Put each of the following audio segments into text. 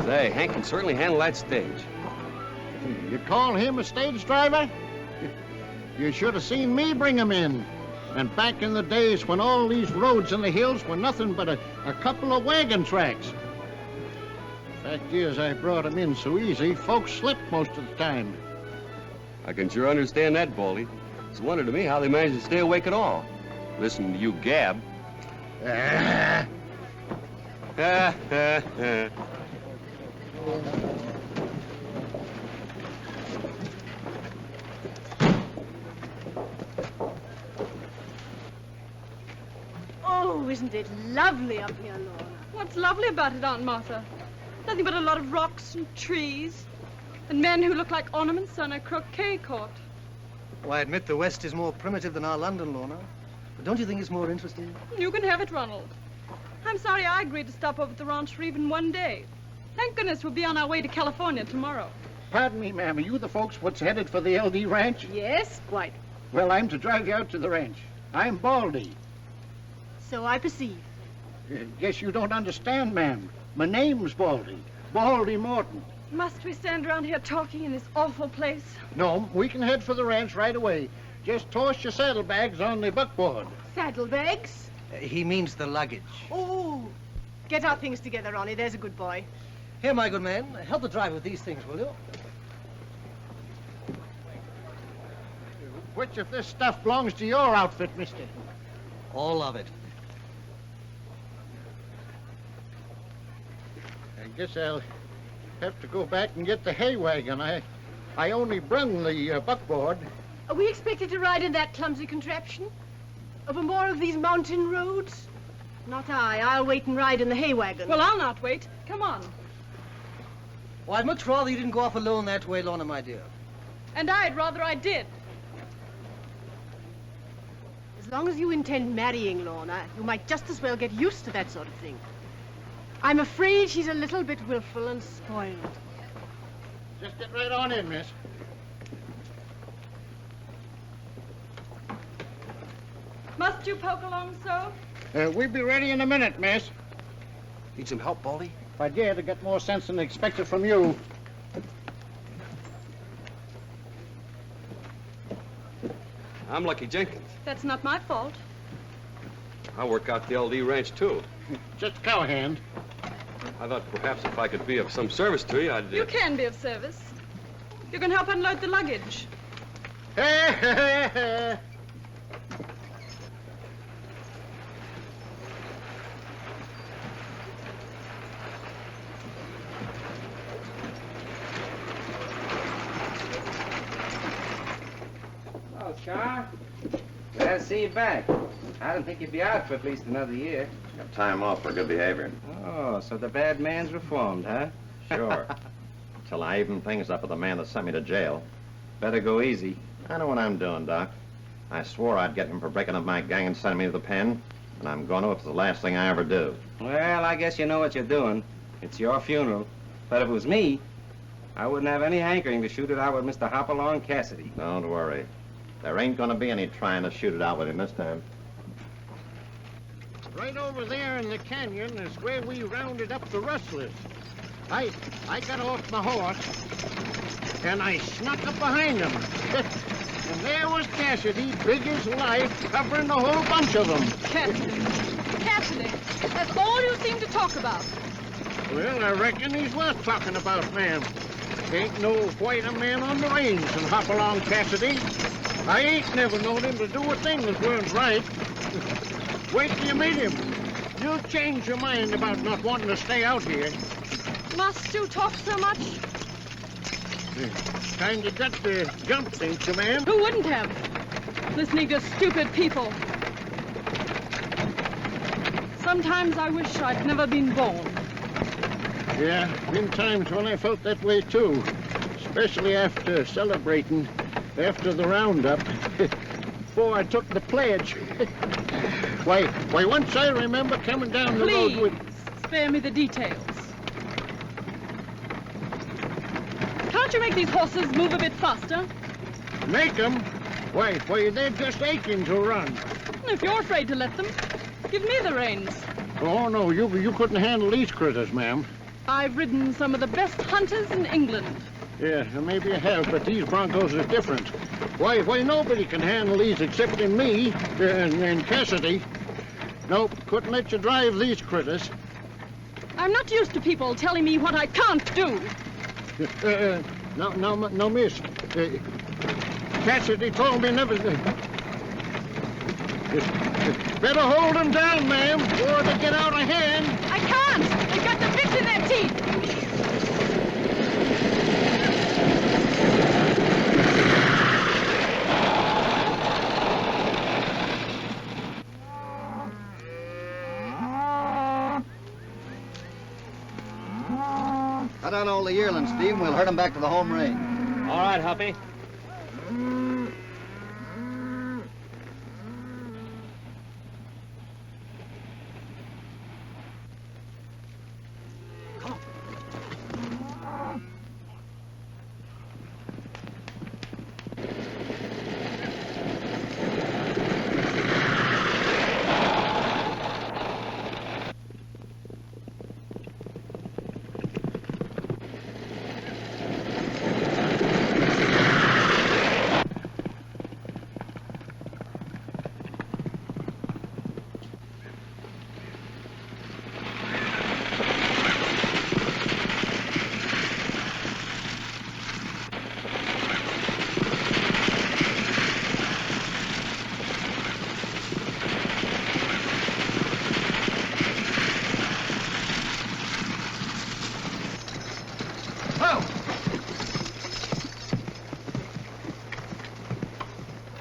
Say, Hank can certainly handle that stage. You call him a stage driver? You should have seen me bring him in. And back in the days when all these roads in the hills were nothing but a couple of wagon tracks. Fact is, I brought him in so easy, folks slipped most of the time. I can sure understand that, Baldy. It's a wonder to me how they manage to stay awake at all. Listen to you gab. Oh, isn't it lovely up here, Lorna? What's lovely about it, Aunt Martha? Nothing but a lot of rocks and trees and men who look like ornaments on a croquet court. Well, I admit the West is more primitive than our London, Lorna. But don't you think it's more interesting? You can have it, Ronald. I'm sorry I agreed to stop over at the ranch for even one day. Thank goodness we'll be on our way to California tomorrow. Pardon me, ma'am, are you the folks what's headed for the LD ranch? Yes, quite. Well, I'm to drive you out to the ranch. I'm Baldy. So I perceive. Guess you don't understand, ma'am. My name's Baldy. Baldy Morton. Must we stand around here talking in this awful place? No, we can head for the ranch right away. Just toss your saddlebags on the buckboard. Saddlebags? He means the luggage. Oh, get our things together, Ronnie. There's a good boy. Here, my good man, help the driver with these things, will you? Which of this stuff belongs to your outfit, mister? All of it. I guess I'll have to go back and get the hay wagon. I only brung the buckboard. Are we expected to ride in that clumsy contraption? Over more of these mountain roads? Not I. I'll wait and ride in the hay wagon. Well, I'll not wait. Come on. Well, I'd much rather you didn't go off alone that way, Lorna, my dear. And I'd rather I did. As long as you intend marrying Lorna, you might just as well get used to that sort of thing. I'm afraid she's a little bit willful and spoiled. Just get right on in, miss. Must you poke along so? We'll be ready in a minute, miss. Need some help, Baldy? If I dare to get more sense than expected from you. I'm Lucky Jenkins. That's not my fault. I work out the LD ranch, too. Just a cowhand. I thought perhaps if I could be of some service to you, I'd... You can be of service. You can help unload the luggage. Oh, Char. Glad to see you back. I didn't think you'd be out for at least another year. Got time off for good behavior. Oh, so the bad man's reformed, huh? Sure. Till I even things up with the man that sent me to jail. Better go easy. I know what I'm doing, Doc. I swore I'd get him for breaking up my gang and sending me to the pen, and I'm going to if it's the last thing I ever do. Well, I guess you know what you're doing. It's your funeral. But if it was me, I wouldn't have any hankering to shoot it out with Mr. Hopalong Cassidy. Don't worry. There ain't going to be any trying to shoot it out with him this time. Right over there in the canyon is where we rounded up the rustlers. I got off my horse, and I snuck up behind them. And there was Cassidy, big as life, covering a whole bunch of them. Cassidy, that's all you seem to talk about. Well, I reckon he's worth talking about, ma'am. Ain't no whiter man on the range than Hopalong Cassidy. I ain't never known him to do a thing that weren't right. Wait till you meet him. You'll change your mind about not wanting to stay out here. Must you talk so much? Kinda got the jump, ain't you, ma'am? Who wouldn't have? Listening to stupid people. Sometimes I wish I'd never been born. Yeah, been times when I felt that way, too. Especially after celebrating, after the roundup, before I took the pledge. Why, once I remember coming down the road with... Please, spare me the details. Can't you make these horses move a bit faster? Make them? Why, they're just aching to run. If you're afraid to let them, give me the reins. Oh, no, you couldn't handle these critters, ma'am. I've ridden some of the best hunters in England. Yeah, maybe you have, but these broncos are different. Why, nobody can handle these excepting me and Cassidy. Nope, couldn't let you drive these critters. I'm not used to people telling me what I can't do. No, miss. Cassidy told me never... better hold them down, ma'am, or they get out of hand. I can't! They've got the bits in their teeth! Cut out all the yearlings, Steve, and we'll herd them back to the home range. All right, Hoppy.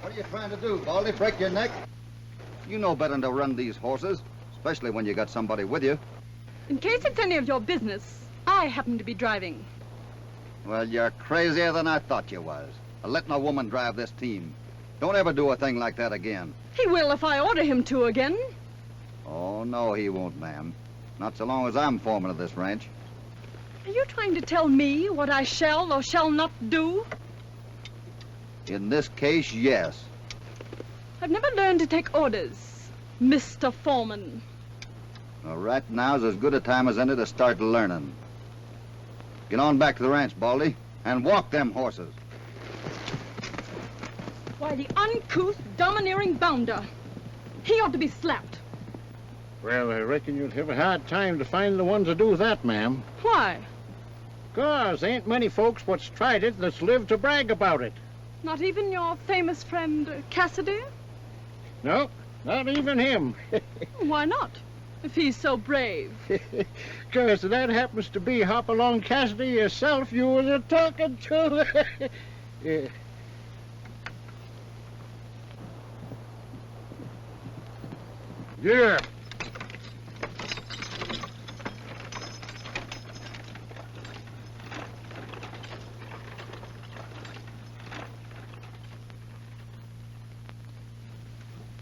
What are you trying to do, Baldy? Break your neck? You know better than to run these horses, especially when you got somebody with you. In case it's any of your business, I happen to be driving. Well, you're crazier than I thought you was. Letting a woman drive this team. Don't ever do a thing like that again. He will if I order him to again. Oh, no, he won't, ma'am. Not so long as I'm foreman of this ranch. Are you trying to tell me what I shall or shall not do? In this case, yes. I've never learned to take orders, Mr. Foreman. Well, right now's as good a time as any to start learning. Get on back to the ranch, Baldy, and walk them horses. Why, the uncouth, domineering bounder. He ought to be slapped. Well, I reckon you'd have a hard time to find the ones to do that, ma'am. Why? 'Cause ain't many folks what's tried it that's lived to brag about it. Not even your famous friend, Cassidy? No, not even him. Why not, if he's so brave? 'Cause that happens to be Hopalong Cassidy yourself you was a-talking to. Yeah.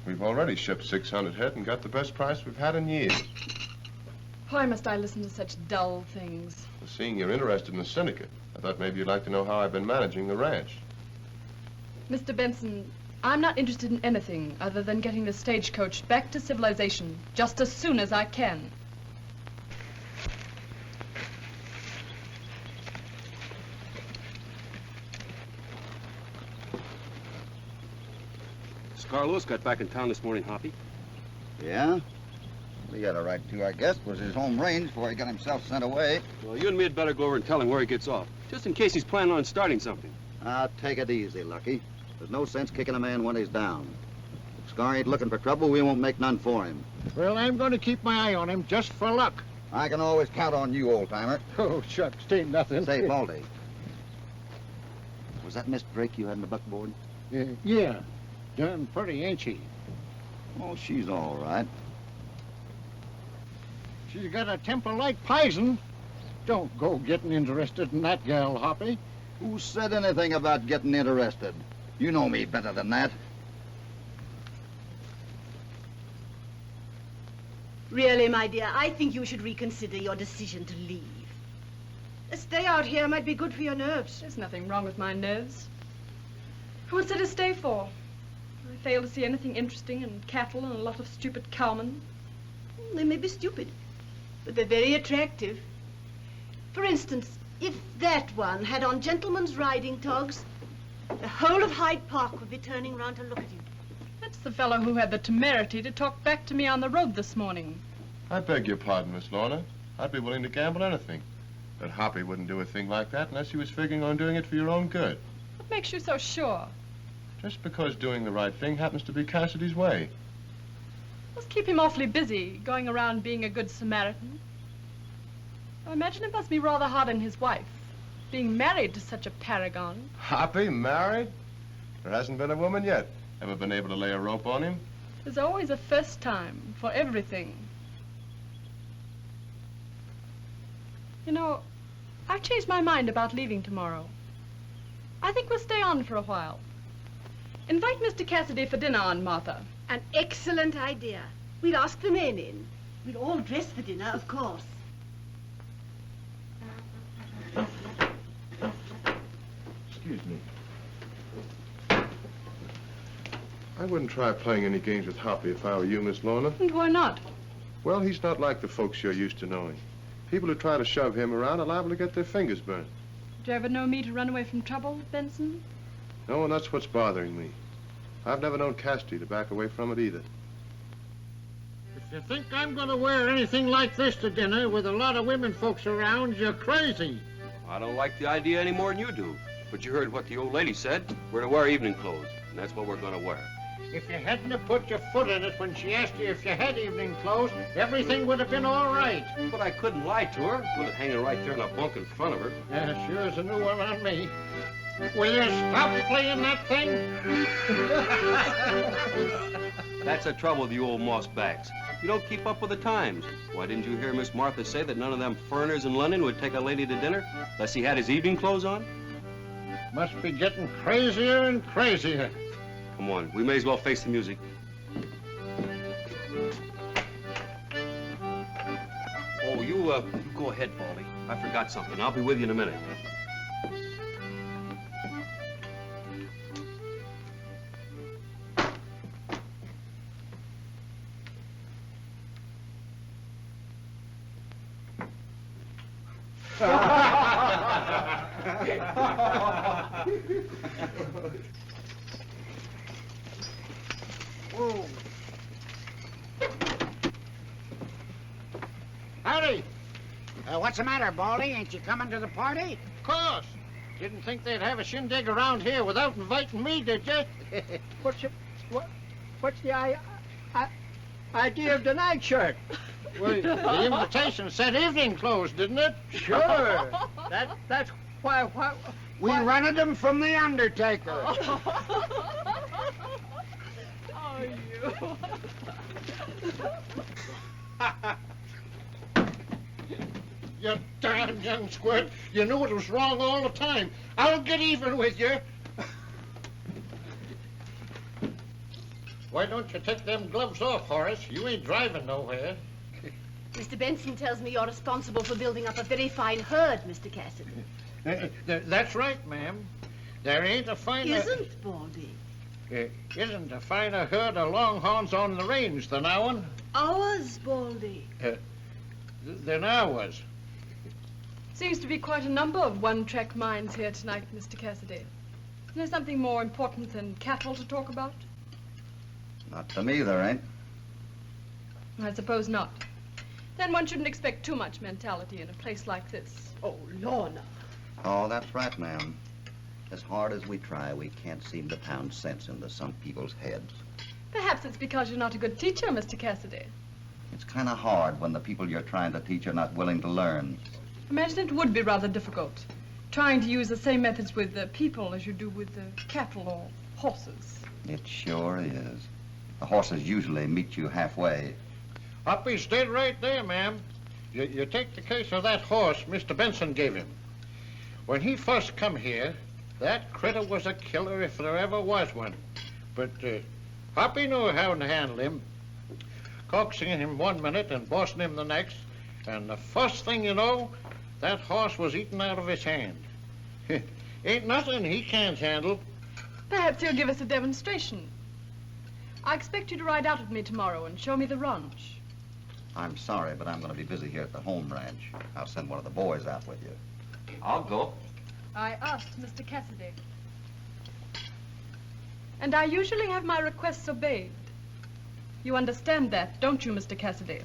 We've already shipped 600 head and got the best price we've had in years. Why must I listen to such dull things? Well, seeing you're interested in the syndicate, I thought maybe you'd like to know how I've been managing the ranch. Mr. Benson, I'm not interested in anything other than getting the stagecoach back to civilization just as soon as I can. Carlos got back in town this morning, Hoppy. Yeah? He had a right to, I guess. It was his home range before he got himself sent away. Well, you and me had better go over and tell him where he gets off, just in case he's planning on starting something. Take it easy, Lucky. There's no sense kicking a man when he's down. If Scar ain't looking for trouble, we won't make none for him. Well, I'm going to keep my eye on him just for luck. I can always count on you, old-timer. Oh, shucks, ain't nothing. Say, Baldy, was that Miss Drake you had in the buckboard? Yeah. Done pretty, ain't she? Oh, she's all right. She's got a temper like poison. Don't go getting interested in that gal, Hoppy. Who said anything about getting interested? You know me better than that. Really, my dear, I think you should reconsider your decision to leave. A stay out here might be good for your nerves. There's nothing wrong with my nerves. What's there to stay for? I fail to see anything interesting in cattle and a lot of stupid cowmen. They may be stupid, but they're very attractive. For instance, if that one had on gentlemen's riding togs, the whole of Hyde Park would be turning round to look at you. That's the fellow who had the temerity to talk back to me on the road this morning. I beg your pardon, Miss Lorna. I'd be willing to gamble anything. But Hoppy wouldn't do a thing like that unless he was figuring on doing it for your own good. What makes you so sure? Just because doing the right thing happens to be Cassidy's way. Must keep him awfully busy, going around being a good Samaritan. I imagine it must be rather hard on his wife, being married to such a paragon. Hoppy married? There hasn't been a woman yet ever been able to lay a rope on him. There's always a first time for everything. You know, I've changed my mind about leaving tomorrow. I think we'll stay on for a while. Invite Mr. Cassidy for dinner, Aunt Martha. An excellent idea. We'll ask the men in. We'll all dress for dinner, of course. Excuse me. I wouldn't try playing any games with Hoppy if I were you, Miss Lorna. And why not? Well, he's not like the folks you're used to knowing. People who try to shove him around are liable to get their fingers burnt. Did you ever know me to run away from trouble, Benson? No, and that's what's bothering me. I've never known Cassidy to back away from it either. If you think I'm going to wear anything like this to dinner with a lot of women folks around, you're crazy. I don't like the idea any more than you do. But you heard what the old lady said. We're to wear evening clothes, and that's what we're going to wear. If you hadn't have put your foot in it when she asked you if you had evening clothes, everything would have been all right. But I couldn't lie to her. With it hanging right there in a bunk in front of her. Yeah, sure is a new one on me. Will you stop playing that thing? That's the trouble with you old mossbacks. You don't keep up with the times. Why, didn't you hear Miss Martha say that none of them foreigners in London would take a lady to dinner unless he had his evening clothes on? Must be getting crazier and crazier. Come on, we may as well face the music. Oh, you go ahead, Baldy. I forgot something. I'll be with you in a minute. Whoa. Howdy. What's the matter, Baldy? Ain't you coming to the party? Of course. Didn't think they'd have a shindig around here without inviting me, did you? What's the idea of the nightshirt? Well, the invitation said evening clothes, didn't it? Sure. That's why we rented them from the undertaker. Oh, you. You darn young squirt. You knew it was wrong all the time. I'll get even with you. Why don't you take them gloves off, Horace? You ain't driving nowhere. Mr. Benson tells me you're responsible for building up a very fine herd, Mr. Cassidy. That's right, ma'am. There ain't a finer... Isn't, Baldy? Isn't a finer herd of longhorns on the range than ours. Ours, Baldy. Than ours. Seems to be quite a number of one-track minds here tonight, Mr. Cassidy. Isn't there something more important than cattle to talk about? Not to me, there ain't. I suppose not. Then one shouldn't expect too much mentality in a place like this. Oh, Lorna. Oh, that's right, ma'am. As hard as we try, we can't seem to pound sense into some people's heads. Perhaps it's because you're not a good teacher, Mr. Cassidy. It's kind of hard when the people you're trying to teach are not willing to learn. Imagine it would be rather difficult, trying to use the same methods with the people as you do with the cattle or horses. It sure is. The horses usually meet you halfway. Hoppy's dead right there, ma'am. You take the case of that horse Mr. Benson gave him. When he first come here, that critter was a killer if there ever was one. But Hoppy knew how to handle him. Coaxing him 1 minute and bossing him the next. And the first thing you know, that horse was eaten out of his hand. Ain't nothing he can't handle. Perhaps he'll give us a demonstration. I expect you to ride out with me tomorrow and show me the ranch. I'm sorry, but I'm going to be busy here at the home ranch. I'll send one of the boys out with you. I'll go. I asked Mr. Cassidy. And I usually have my requests obeyed. You understand that, don't you, Mr. Cassidy?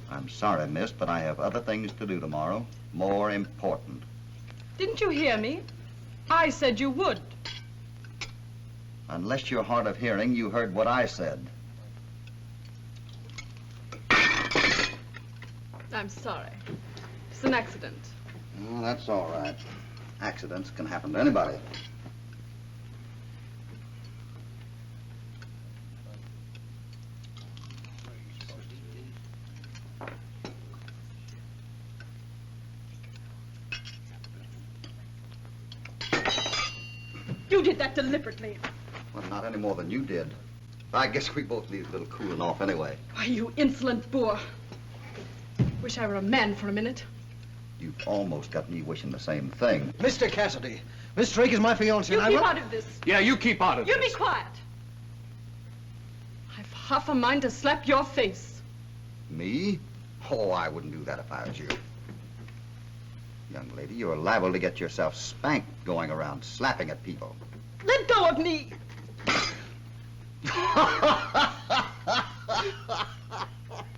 I'm sorry, miss, but I have other things to do tomorrow, more important. Didn't you hear me? I said you would. Unless you're hard of hearing, you heard what I said. I'm sorry. It's an accident. Oh, that's all right. Accidents can happen to anybody. You did that deliberately. Well, not any more than you did. I guess we both need a little cooling off anyway. Why, you insolent boor. Wish I were a man for a minute. You've almost got me wishing the same thing. Mr. Cassidy, Miss Drake is my fiancée, You and I keep will... out of this. Yeah, you keep out of You this. be quiet. I've half a mind to slap your face. Me? Oh, I wouldn't do that if I was you. Young lady, you're liable to get yourself spanked going around slapping at people. Let go of me.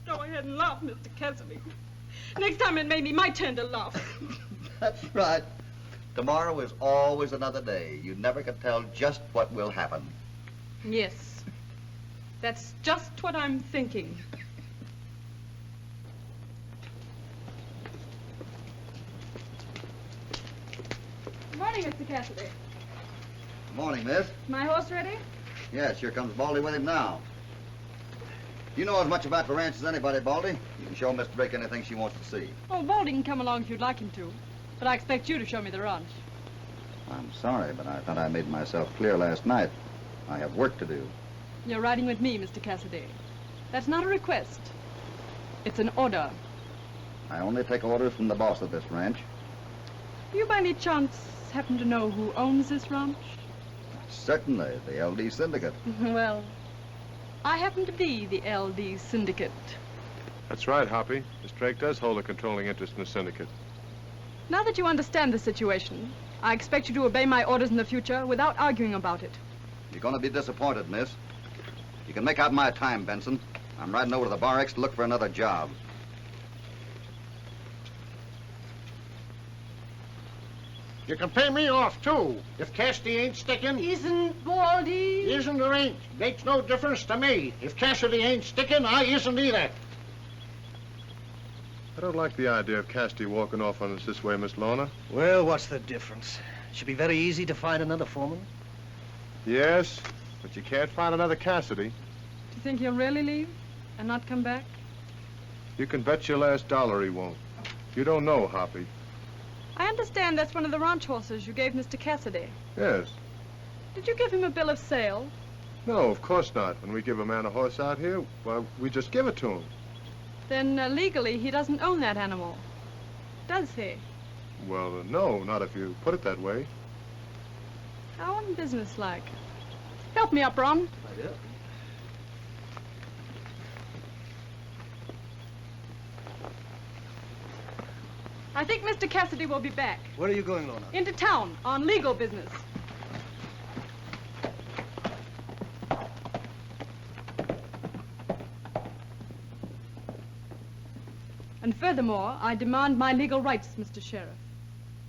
Go ahead and laugh, Mr. Cassidy. Next time it may be my turn to laugh. That's right. Tomorrow is always another day. You never can tell just what will happen. Yes. That's just what I'm thinking. Good morning, Mr. Cassidy. Morning, miss. My horse ready? Yes, here comes Baldy with him now. You know as much about the ranch as anybody, Baldy. You can show Miss Drake anything she wants to see. Oh, Baldy can come along if you'd like him to. But I expect you to show me the ranch. I'm sorry, but I thought I made myself clear last night. I have work to do. You're riding with me, Mr. Cassidy. That's not a request. It's an order. I only take orders from the boss of this ranch. Do you by any chance happen to know who owns this ranch? Certainly, the LD Syndicate. Well, I happen to be the LD Syndicate. That's right, Hoppy. Miss Drake does hold a controlling interest in the syndicate. Now that you understand the situation, I expect you to obey my orders in the future without arguing about it. You're going to be disappointed, miss. You can make out my time, Benson. I'm riding over to the barracks to look for another job. You can pay me off, too. If Cassidy ain't sticking, Isn't Baldy? isn't or ain't. Makes no difference to me. If Cassidy ain't sticking, I isn't either. I don't like the idea of Cassidy walking off on us this way, Miss Lorna. Well, what's the difference? Should be very easy to find another foreman. Yes, but you can't find another Cassidy. Do you think he'll really leave and not come back? You can bet your last dollar he won't. You don't know, Hoppy. I understand that's one of the ranch horses you gave Mr. Cassidy. Yes. Did you give him a bill of sale? No, of course not. When we give a man a horse out here, well, we just give it to him. Then legally he doesn't own that animal, does he? Well, no, not if you put it that way. How unbusinesslike. Help me up, Ron. I do. I think Mr. Cassidy will be back. Where are you going, Lorna? Into town on legal business. And furthermore, I demand my legal rights, Mr. Sheriff.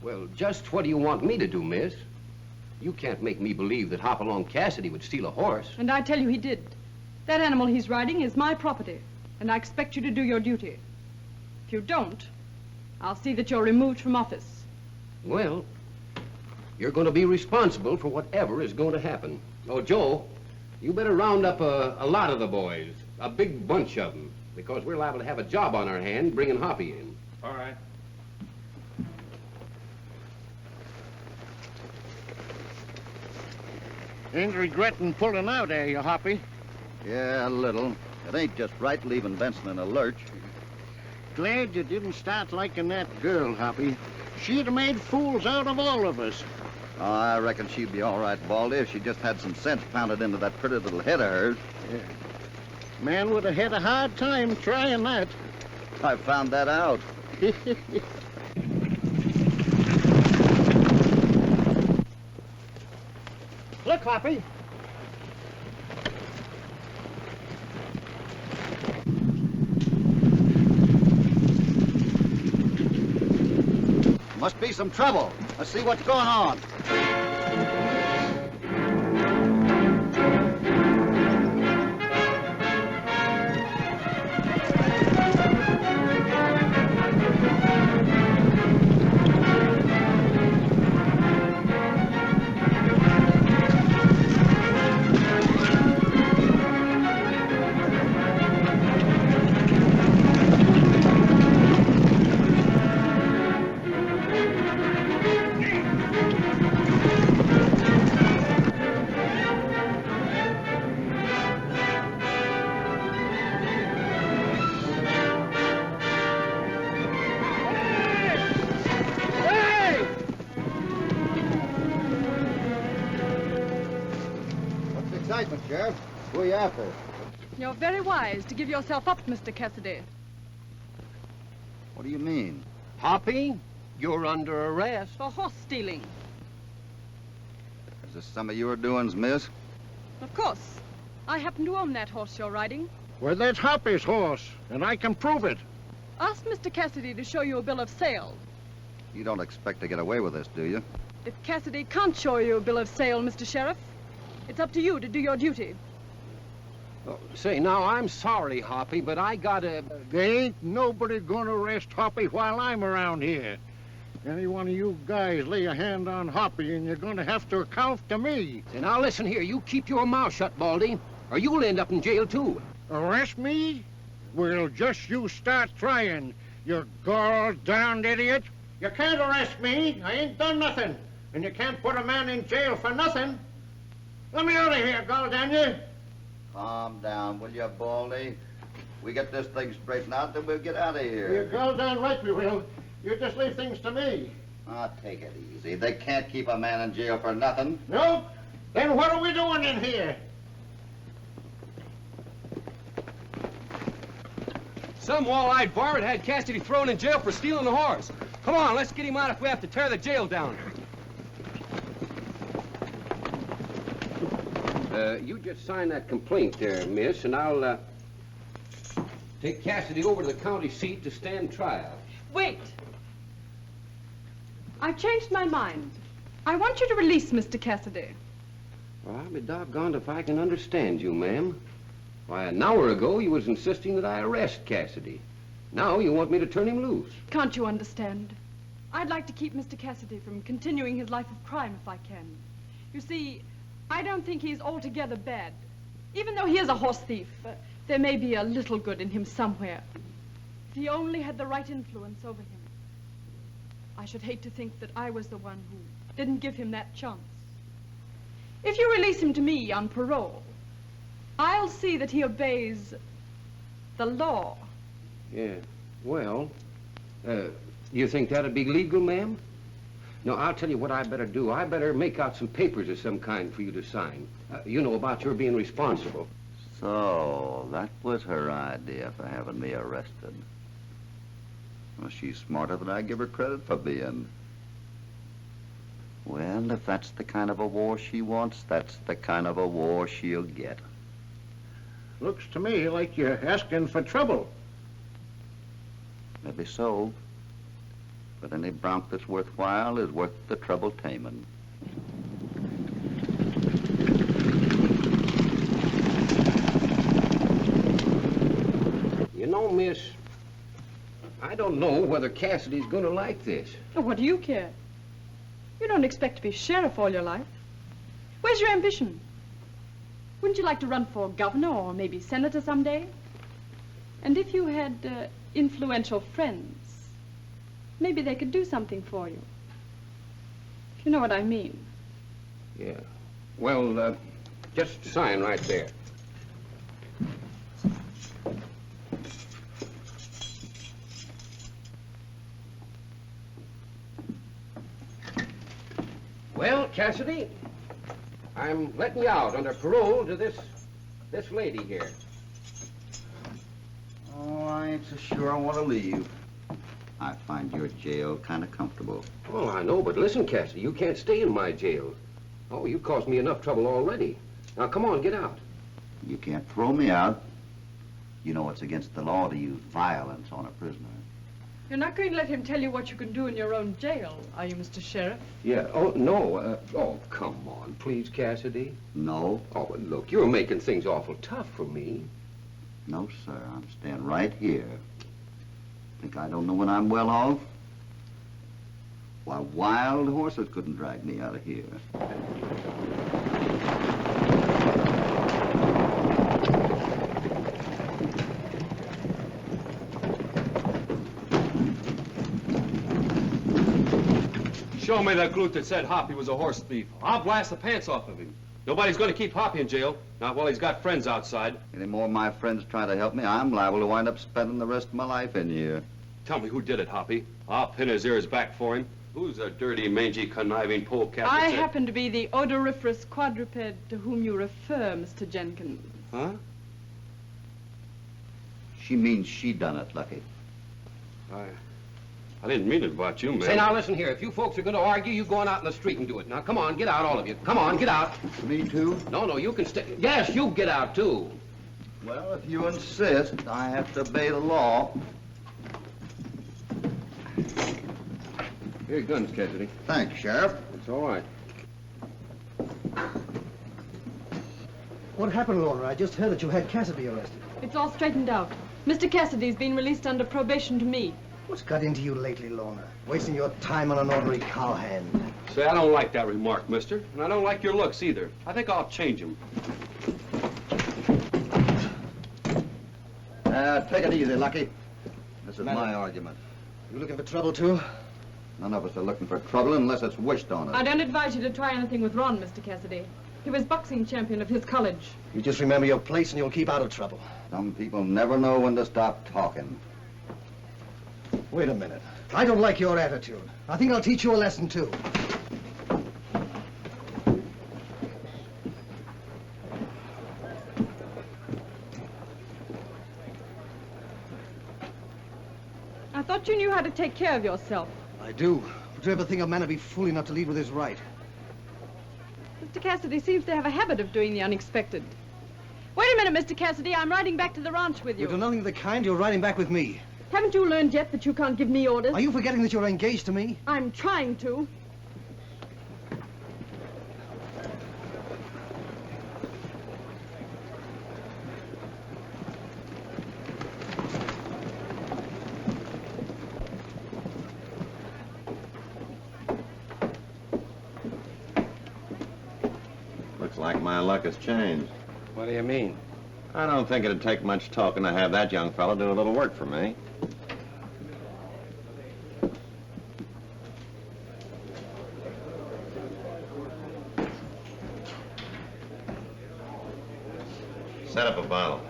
Well, just what do you want me to do, miss? You can't make me believe that Hopalong Cassidy would steal a horse. And I tell you he did. That animal he's riding is my property, and I expect you to do your duty. If you don't, I'll see that you're removed from office. Well, you're going to be responsible for whatever is going to happen. Oh, Joe, you better round up a lot of the boys, a big bunch of them, because we're liable to have a job on our hand bringing Hoppy in. All right. Ain't regretting pulling out, are you, Hoppy? Yeah, a little. It ain't just right leaving Benson in a lurch. Glad you didn't start liking that girl, Hoppy. She'd have made fools out of all of us. Oh, I reckon she'd be all right, Baldy, if she just had some sense pounded into that pretty little head of hers. Man would have had a hard time trying that. I found that out. Look, Hoppy. Must be some trouble. Let's see what's going on. What's the excitement, Sheriff? Who are you after? You're very wise to give yourself up, Mr. Cassidy. What do you mean? Hoppy, you're under arrest. For horse stealing. Is this some of your doings, miss? Of course. I happen to own that horse you're riding. Well, that's Hoppy's horse, and I can prove it. Ask Mr. Cassidy to show you a bill of sale. You don't expect to get away with this, do you? If Cassidy can't show you a bill of sale, Mr. Sheriff, it's up to you to do your duty. Oh, say, now, I'm sorry, Hoppy, but I gotta... There ain't nobody gonna arrest Hoppy while I'm around here. Any one of you guys lay a hand on Hoppy, and you're gonna have to account to me. Say, now, listen here. You keep your mouth shut, Baldy, or you'll end up in jail, too. Arrest me? Well, just you start trying, you gall-darned idiot. You can't arrest me. I ain't done nothing. And you can't put a man in jail for nothing. Let me out of here, gall-darn you. Calm down, will you, Baldy? We get this thing straightened out, then we'll get out of You're here. gall-darn right we will. You just leave things to me. Ah, take it easy. They can't keep a man in jail for nothing. No? Then what are we doing in here? Some wall-eyed varmint had Cassidy thrown in jail for stealing the horse. Come on, let's get him out if we have to tear the jail down. You just sign that complaint there, miss, and I'll, take Cassidy over to the county seat to stand trial. Wait. I've changed my mind. I want you to release Mr. Cassidy. Well, I'll be doggone if I can understand you, ma'am. Why, an hour ago you was insisting that I arrest Cassidy. Now you want me to turn him loose. Can't you understand? I'd like to keep Mr. Cassidy from continuing his life of crime if I can. You see, I don't think he's altogether bad. Even though he is a horse thief, there may be a little good in him somewhere. If he only had the right influence over him. I should hate to think that I was the one who didn't give him that chance. If you release him to me on parole, I'll see that he obeys the law. Yeah, well, you think that'd be legal, ma'am? No, I'll tell you what I better do. I better make out some papers of some kind for you to sign. You know, about your being responsible. So, that was her idea for having me arrested. Well, she's smarter than I give her credit for being. Well, if that's the kind of a war she wants, that's the kind of a war she'll get. Looks to me like you're asking for trouble. Maybe so. But any bronc that's worthwhile is worth the trouble taming. You know, miss, I don't know whether Cassidy's gonna like this. Oh, what do you care? You don't expect to be sheriff all your life. Where's your ambition? Wouldn't you like to run for governor or maybe senator someday? And if you had influential friends, maybe they could do something for you. You know what I mean? Yeah. Well, just sign right there. Well, Cassidy, I'm letting you out under parole to this lady here. Oh, I ain't so sure I want to leave. I find your jail kind of comfortable. Oh, I know, but listen, Cassidy, you can't stay in my jail. Oh, you caused me enough trouble already. Now, come on, get out. You can't throw me out. You know it's against the law to use violence on a prisoner. You're not going to let him tell you what you can do in your own jail, are you, Mr. Sheriff? Yeah, oh, no, oh, come on, please, Cassidy. No. Oh, but look, you're making things awful tough for me. No, sir. I'm staying right here. Think I don't know when I'm well off? Why, wild horses couldn't drag me out of here. Show me that glut that said Hoppy was a horse thief. I'll blast the pants off of him. Nobody's going to keep Hoppy in jail, not while he's got friends outside. Any more of my friends try to help me, I'm liable to wind up spending the rest of my life in here. Tell me who did it, Hoppy. I'll pin his ears back for him. Who's a dirty, mangy, conniving polecat? I happen to be the odoriferous quadruped to whom you refer, Mr. Jenkins. Huh? She means she done it, Lucky. I didn't mean it about you, man. Say, now, listen here. If you folks are going to argue, you go on out in the street and do it. Now, come on, get out, all of you. Come on, get out. Me too? No, you can stay. Yes, you get out, too. Well, if you insist, I have to obey the law. Here, guns, Cassidy. Thanks, Sheriff. It's all right. What happened, Lorna? I just heard that you had Cassidy arrested. It's all straightened out. Mr. Cassidy's been released under probation to me. What's got into you lately, Lorna? Wasting your time on an ordinary cowhand. Say, I don't like that remark, mister. And I don't like your looks, either. I think I'll change them. Take it easy, Lucky. This is my argument. You looking for trouble, too? None of us are looking for trouble unless it's wished on us. I don't advise you to try anything with Ron, Mr. Cassidy. He was boxing champion of his college. You just remember your place and you'll keep out of trouble. Some people never know when to stop talking. Wait a minute. I don't like your attitude. I think I'll teach you a lesson, too. I thought you knew how to take care of yourself. I do. Would you ever think a man would be fool enough to lead with his right? Mr. Cassidy seems to have a habit of doing the unexpected. Wait a minute, Mr. Cassidy. I'm riding back to the ranch with you. You do nothing of the kind. You're riding back with me. Haven't you learned yet that you can't give me orders? Are you forgetting that you're engaged to me? I'm trying to. Looks like my luck has changed. What do you mean? I don't think it'd take much talking to have that young fellow do a little work for me. Set up a bottle.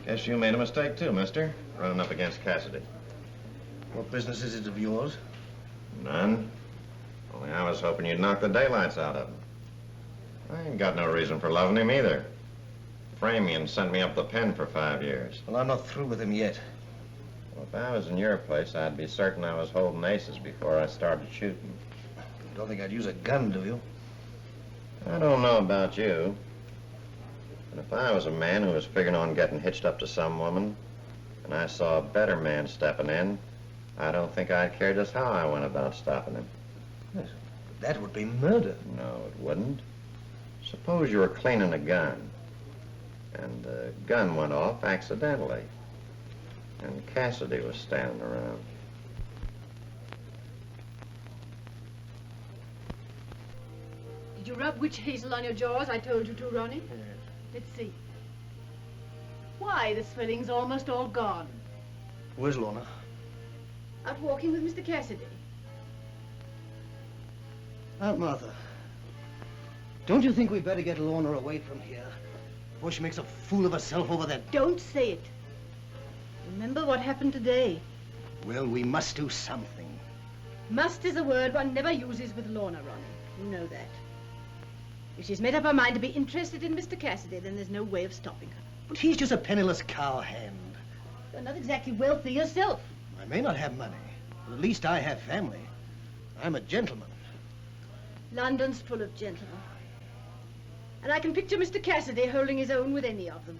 Guess you made a mistake too, mister, running up against Cassidy. What business is it of yours? None. Only I was hoping you'd knock the daylights out of him. I ain't got no reason for loving him either. Frame me and send me up the pen for 5 years. Well, I'm not through with him yet. Well, if I was in your place, I'd be certain I was holding aces before I started shooting. Don't think I'd use a gun, do you? I don't know about you, but if I was a man who was figuring on getting hitched up to some woman, and I saw a better man stepping in, I don't think I'd care just how I went about stopping him. Yes, but that would be murder. No, it wouldn't. Suppose you were cleaning a gun, and the gun went off accidentally, and Cassidy was standing around. Did you rub witch hazel on your jaws? I told you to, Ronnie. Let's see. Why, the swelling's almost all gone. Where's Lorna? Out walking with Mr. Cassidy. Aunt Martha, don't you think we'd better get Lorna away from here before she makes a fool of herself over that... Don't say it. Remember what happened today. Well, we must do something. Must is a word one never uses with Lorna, Ronnie. You know that. If she's made up her mind to be interested in Mr. Cassidy, then there's no way of stopping her. But he's just a penniless cowhand. You're not exactly wealthy yourself. I may not have money, but at least I have family. I'm a gentleman. London's full of gentlemen. And I can picture Mr. Cassidy holding his own with any of them.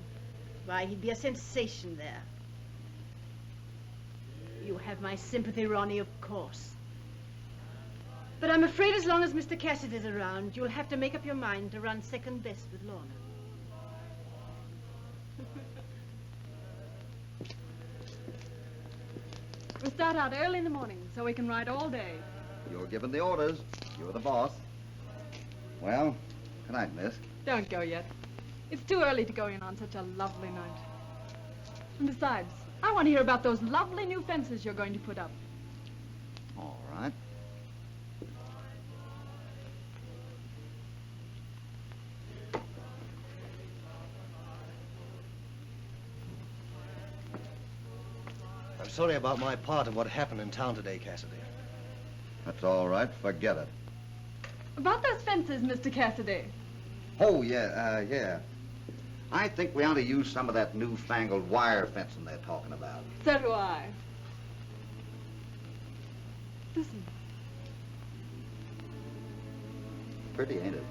Why, he'd be a sensation there. You have my sympathy, Ronnie, of course. But I'm afraid as long as Mr. Cassidy's around, you'll have to make up your mind to run second best with Lorna. We'll start out early in the morning so we can ride all day. You're giving the orders. You're the boss. Well, good night, miss. Don't go yet. It's too early to go in on such a lovely night. And besides, I want to hear about those lovely new fences you're going to put up. All right. I'm sorry about my part of what happened in town today, Cassidy. That's all right. Forget it. About those fences, Mr. Cassidy. Oh, yeah. I think we ought to use some of that newfangled wire fencing they're talking about. So do I. Listen. Pretty, ain't it?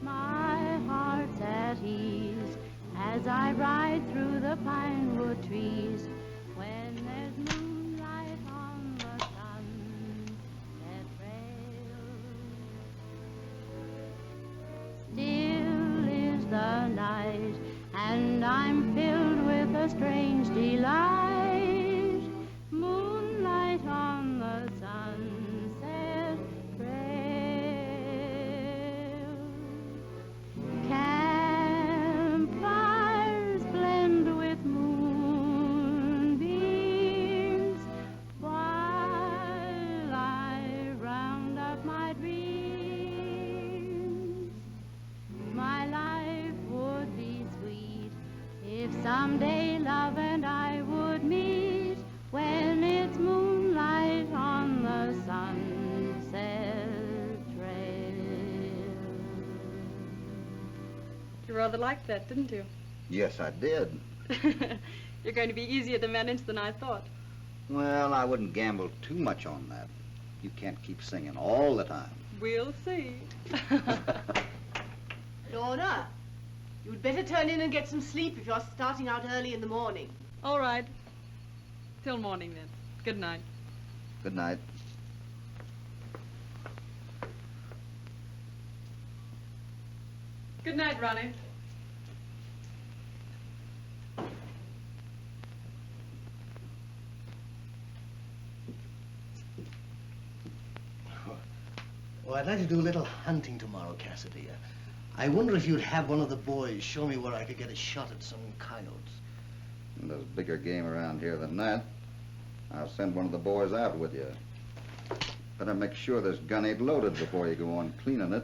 My heart's at ease as I ride through the pine wood trees. When there's moonlight on the sunset trail, still is the night, and I'm filled with a strange delight. Moonlight on the sunset trail. Campfires blend with moonbeams while I round up my dreams. My life would be sweet if someday love and I would meet when it's moonlight on the sunset trail. You rather liked that, didn't you? Yes, I did. You're going to be easier to manage than I thought. Well, I wouldn't gamble too much on that. You can't keep singing all the time. We'll see. Lorna, you'd better turn in and get some sleep if you're starting out early in the morning. All right. Till morning, then. Good night. Good night. Good night, Ronnie. Well, I'd like to do a little hunting tomorrow, Cassidy. I wonder if you'd have one of the boys show me where I could get a shot at some coyotes. And there's bigger game around here than that. I'll send one of the boys out with you. Better make sure this gun ain't loaded before you go on cleaning it.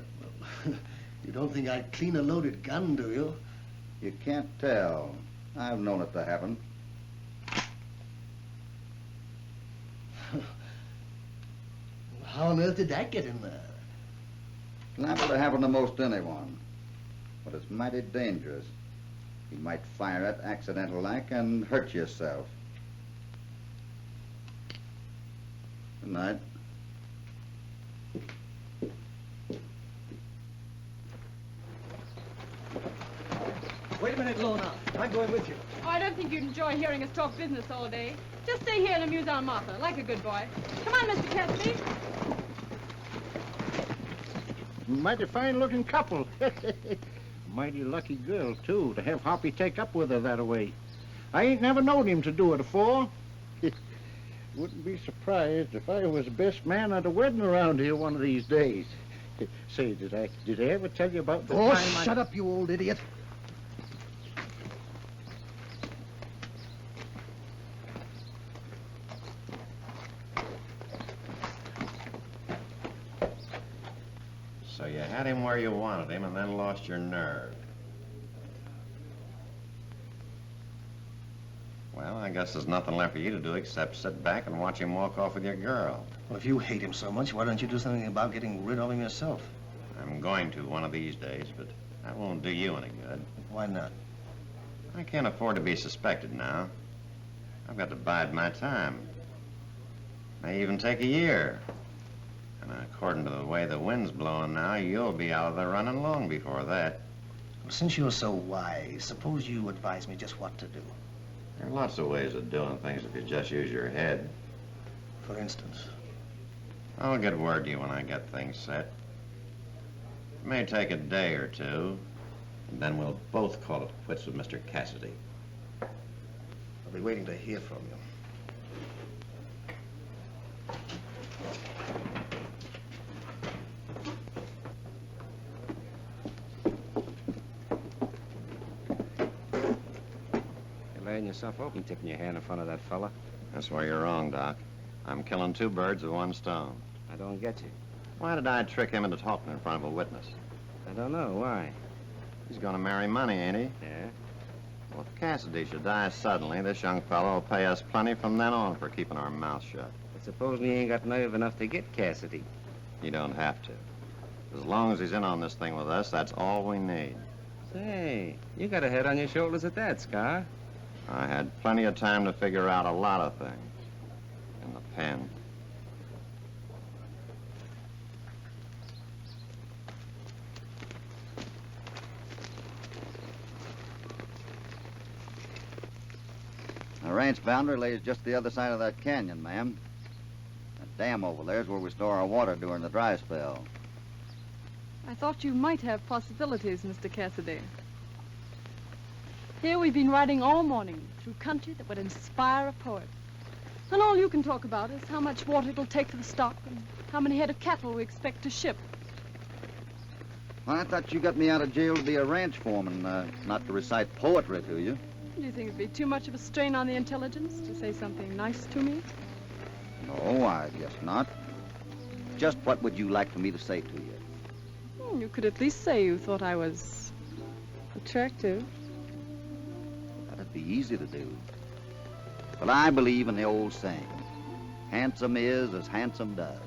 You don't think I'd clean a loaded gun, do you? You can't tell. I've known it to happen. How on earth did that get in there? Liable to happen to most anyone. But it's mighty dangerous. You might fire it accidental like and hurt yourself. Good night. Wait a minute, Lorna. I'm going with you. Oh, I don't think you'd enjoy hearing us talk business all day. Just stay here and amuse Aunt Martha, like a good boy. Come on, Mr. Cassidy. Mighty fine-looking couple. Mighty lucky girl, too, to have Hoppy take up with her that way. I ain't never known him to do it afore. Wouldn't be surprised if I was best man at a wedding around here one of these days. Say, did I ever tell you about the Oh, time shut up, you old idiot. So you had him where you wanted him and then lost your nerve. guess there's nothing left for you to do except sit back and watch him walk off with your girl. Well, if you hate him so much, why don't you do something about getting rid of him yourself? I'm going to one of these days, but that won't do you any good. Why not? I can't afford to be suspected now. I've got to bide my time. May even take a year. And according to the way the wind's blowing now, you'll be out of the running long before that. Well, since you're so wise, suppose you advise me just what to do. There are lots of ways of doing things if you just use your head. For instance? I'll get word to you when I get things set. It may take a day or two, and then we'll both call it quits with Mr. Cassidy. I'll be waiting to hear from you. Laying yourself open, tipping your hand in front of that fella. That's where you're wrong, Doc. I'm killing two birds with one stone. I don't get you. Why did I trick him into talking in front of a witness? I don't know. Why? He's gonna marry money, ain't he? Yeah? Well, if Cassidy should die suddenly, this young fellow will pay us plenty from then on for keeping our mouths shut. But supposing he ain't got nerve enough to get Cassidy. You don't have to. As long as he's in on this thing with us, that's all we need. Say, you got a head on your shoulders at that, Scar. I had plenty of time to figure out a lot of things. In the pen. The ranch boundary lays just the other side of that canyon, ma'am. That dam over there is where we store our water during the dry spell. I thought you might have possibilities, Mr. Cassidy. Here we've been riding all morning through country that would inspire a poet. And all you can talk about is how much water it'll take for the stock and how many head of cattle we expect to ship. Well, I thought you got me out of jail to be a ranch foreman, not to recite poetry to you. Do you think it'd be too much of a strain on the intelligence to say something nice to me? No, I guess not. Just what would you like for me to say to you? You could at least say you thought I was attractive. That'd be easy to do. But I believe in the old saying, handsome is as handsome does.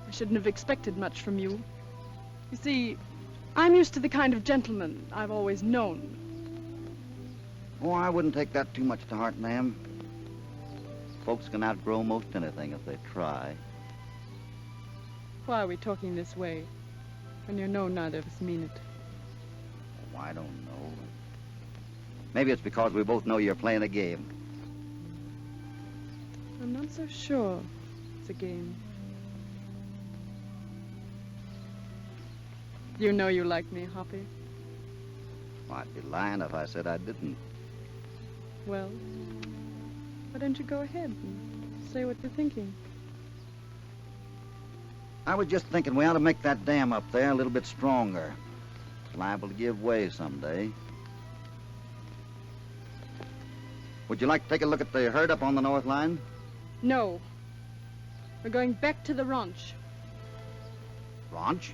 I shouldn't have expected much from you. You see, I'm used to the kind of gentleman I've always known. Oh, I wouldn't take that too much to heart, ma'am. Folks can outgrow most anything if they try. Why are we talking this way when you know neither of us mean it? Oh, I don't know. Maybe it's because we both know you're playing a game. I'm not so sure it's a game. You know you like me, Hoppy. Well, I'd be lying if I said I didn't. Well, why don't you go ahead and say what you're thinking? I was just thinking we ought to make that dam up there a little bit stronger. It's liable to give way someday. Would you like to take a look at the herd up on the north line? No. We're going back to the ranch. Ranch?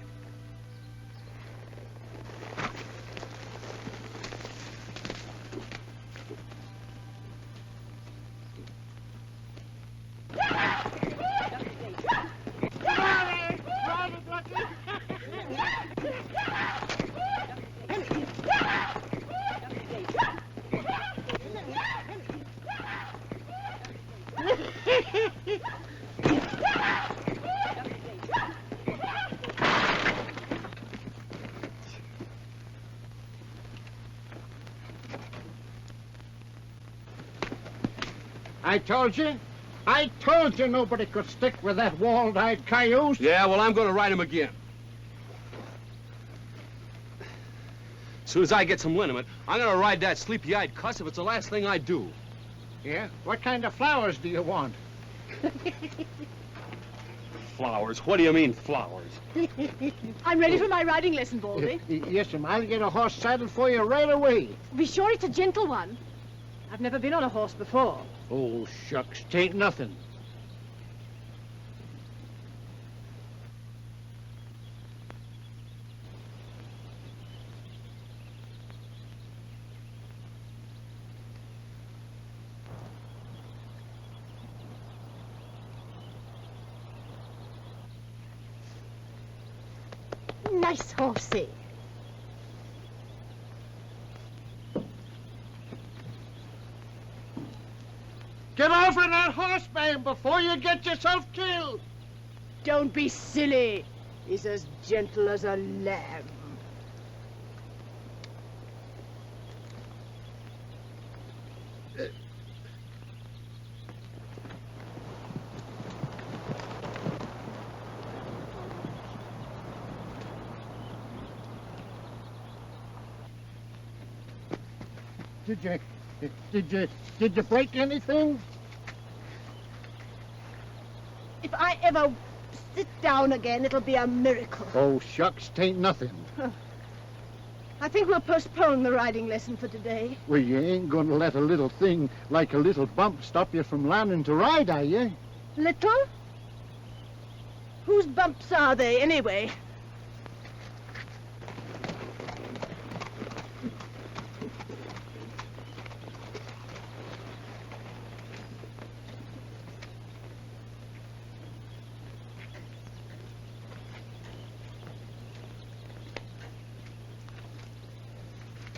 I told you nobody could stick with that walled-eyed cayuse. Yeah, well, I'm going to ride him again. As soon as I get some liniment, I'm going to ride that sleepy-eyed cuss if it's the last thing I do. Yeah? What kind of flowers do you want? Flowers? What do you mean, flowers? I'm ready for my riding lesson, Baldy. Yes, ma'am. I'll get a horse saddled for you right away. Be sure it's a gentle one. I've never been on a horse before. Oh, shucks. Tain't nothing. nice horsey. Get off of that horse, man, before you get yourself killed. Don't be silly. He's as gentle as a lamb. Did you break anything? If I ever sit down again, it'll be a miracle. Oh, shucks, tain't nothing. I think we'll postpone the riding lesson for today. Well, you ain't gonna let a little thing like a little bump stop you from learning to ride, are you? Little? Whose bumps are they, anyway?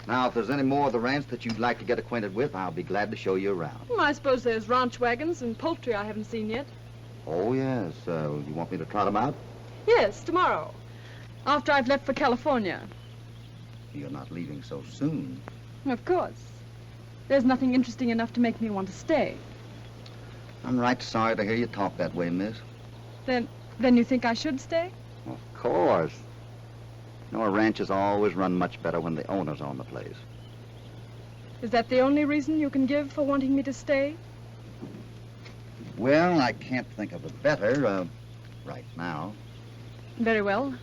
Now, if there's any more of the ranch that you'd like to get acquainted with, I'll be glad to show you around. I suppose there's ranch wagons and poultry I haven't seen yet. Oh, yes. You want me to trot them out? Yes, tomorrow. After I've left for California. You're not leaving so soon. Of course. There's nothing interesting enough to make me want to stay. I'm right sorry to hear you talk that way, miss. Then you think I should stay? Of course. You know, a ranch is always run much better when the owner's on the place. Is that the only reason you can give for wanting me to stay? Well, I can't think of a better, right now. Very well.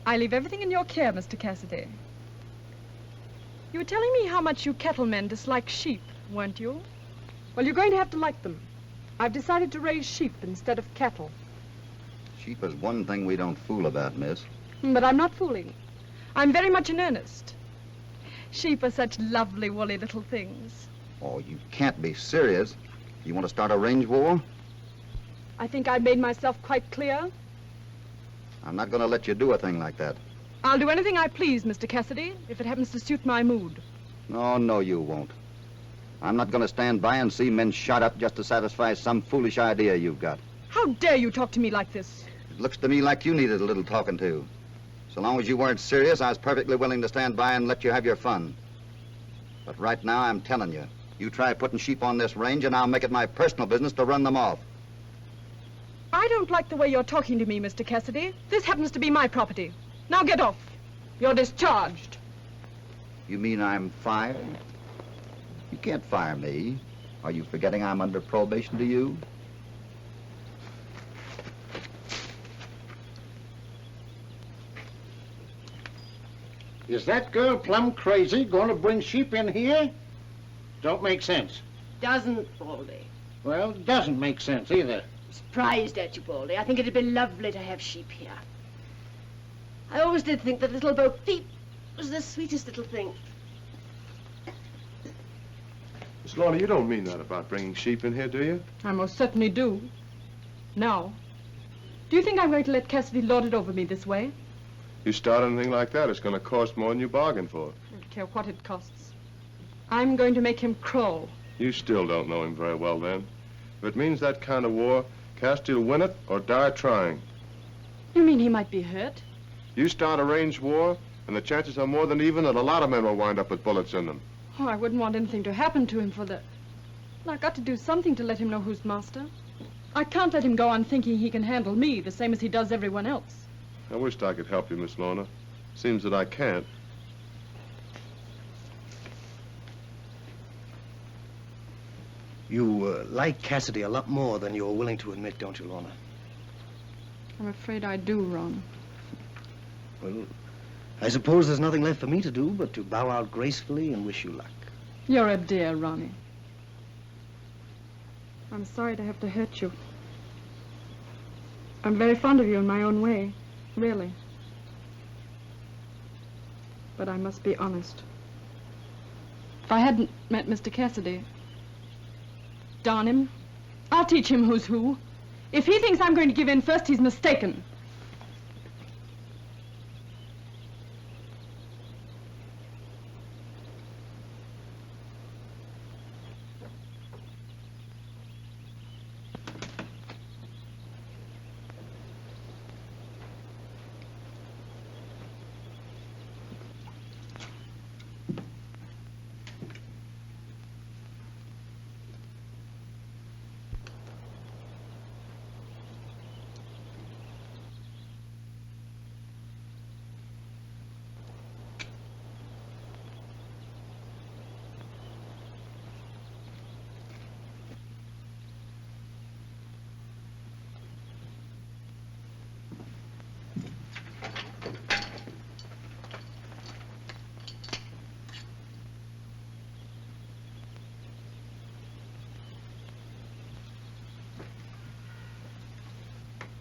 I leave everything in your care, Mr. Cassidy. You were telling me how much you cattlemen dislike sheep, weren't you? Well, you're going to have to like them. I've decided to raise sheep instead of cattle. Sheep is one thing we don't fool about, miss. But I'm not fooling. I'm very much in earnest. Sheep are such lovely, woolly little things. Oh, you can't be serious. You want to start a range war? I think I made myself quite clear. I'm not going to let you do a thing like that. I'll do anything I please, Mr. Cassidy, if it happens to suit my mood. No, you won't. I'm not going to stand by and see men shot up just to satisfy some foolish idea you've got. How dare you talk to me like this? It looks to me like you needed a little talking to. So long as you weren't serious, I was perfectly willing to stand by and let you have your fun. But right now, I'm telling you, you try putting sheep on this range and I'll make it my personal business to run them off. I don't like the way you're talking to me, Mr. Cassidy. This happens to be my property. Now get off. You're discharged. You mean I'm fired? You can't fire me. Are you forgetting I'm under probation to you? Is that girl plumb crazy going to bring sheep in here? Don't make sense. Doesn't, Baldy. Well, it doesn't make sense either. Surprised at you, Baldy. I think it'd be lovely to have sheep here. I always did think that little Bo Peep was the sweetest little thing. Miss Lorna, you don't mean that about bringing sheep in here, do you? I most certainly do. Now, do you think I'm going to let Cassidy lord it over me this way? You start anything like that, it's going to cost more than you bargained for. I don't care what it costs. I'm going to make him crawl. You still don't know him very well, then. If it means that kind of war, Cassidy will win it or die trying. You mean he might be hurt? You start a range war, and the chances are more than even that a lot of men will wind up with bullets in them. Oh, I wouldn't want anything to happen to him for the... Well, I've got to do something to let him know who's master. I can't let him go on thinking he can handle me the same as he does everyone else. I wished I could help you, Miss Lorna. Seems that I can't. You like Cassidy a lot more than you're willing to admit, don't you, Lorna? I'm afraid I do, Ron. Well, I suppose there's nothing left for me to do but to bow out gracefully and wish you luck. You're a dear, Ronnie. I'm sorry to have to hurt you. I'm very fond of you in my own way, really. But I must be honest. If I hadn't met Mr. Cassidy, darn him, I'll teach him who's who. If he thinks I'm going to give in first, he's mistaken.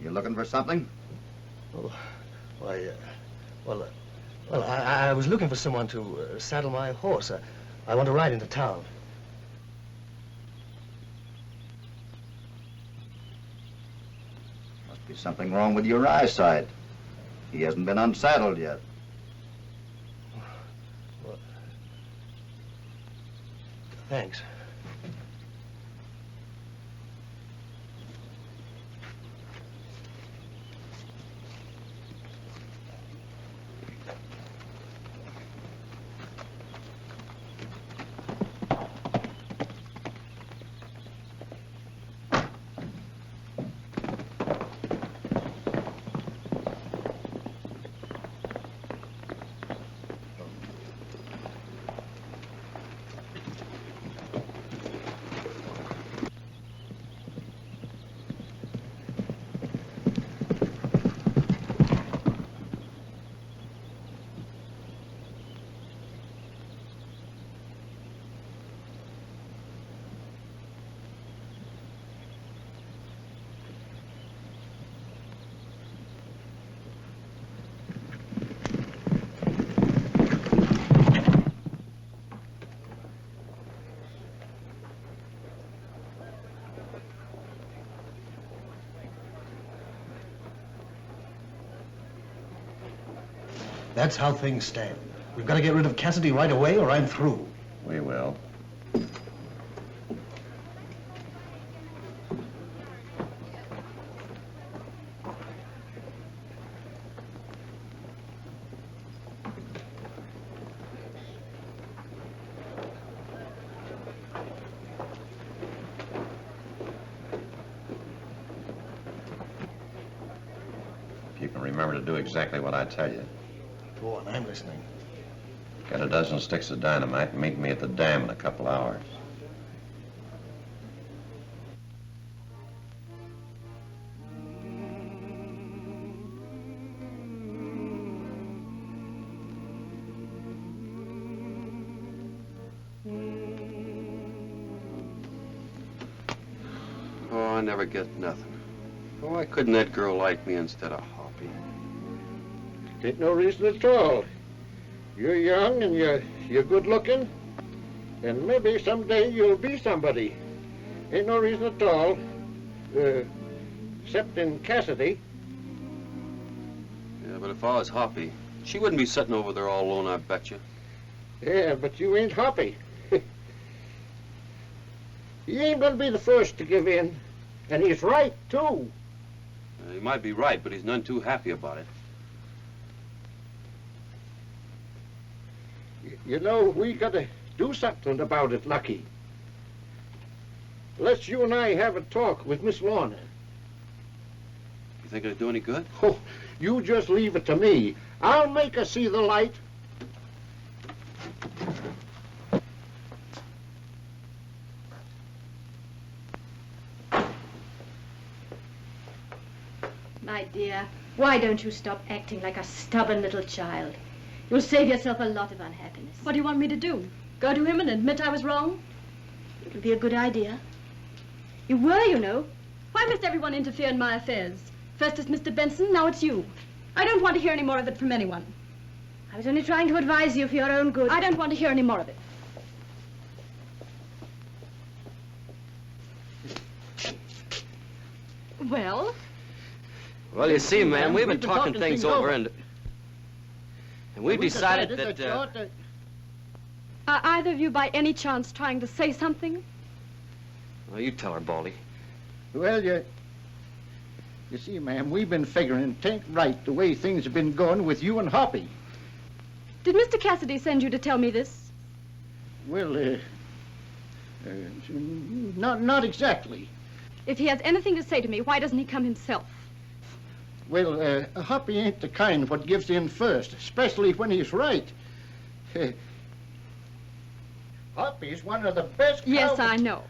You looking for something? Oh, why, well, I was looking for someone to saddle my horse. I want to ride into town. Must be something wrong with your eyesight. He hasn't been unsaddled yet. Well, thanks. That's how things stand. We've got to get rid of Cassidy right away or I'm through. We will. You can remember to do exactly what I tell you. Go on, I'm listening. Get a dozen sticks of dynamite and meet me at the dam in a couple hours. Oh, I never get nothing. Oh, why couldn't that girl like me instead of Hoppy? Ain't no reason at all. You're young and you're good looking, and maybe someday you'll be somebody. Ain't no reason at all, except in Cassidy. Yeah, but if I was Hoppy, she wouldn't be sitting over there all alone, I bet you. Yeah, but you ain't Hoppy. He ain't gonna be the first to give in, and he's right too. He might be right, but he's none too happy about it. You know, we gotta do something about it, Lucky. Let's you and I have a talk with Miss Lorna. You think it'd do any good? Oh, you just leave it to me. I'll make her see the light. My dear, why don't you stop acting like a stubborn little child? You'll save yourself a lot of unhappiness. What do you want me to do? Go to him and admit I was wrong? It'll be a good idea. You were, you know. Why must everyone interfere in my affairs? First it's Mr. Benson, now it's you. I don't want to hear any more of it from anyone. I was only trying to advise you for your own good. I don't want to hear any more of it. Well? Well, you see, ma'am, we've been talking things over, and we've decided that... Are either of you by any chance trying to say something? Well, you tell her, Baldy. Well, you see, ma'am, we've been figuring it ain't right the way things have been going with you and Hoppy. Did Mr. Cassidy send you to tell me this? Well, not exactly. If he has anything to say to me, why doesn't he come himself? Well, Hoppy ain't the kind what gives in first, especially when he's right. Hoppy's one of the best Yes, cow- I know.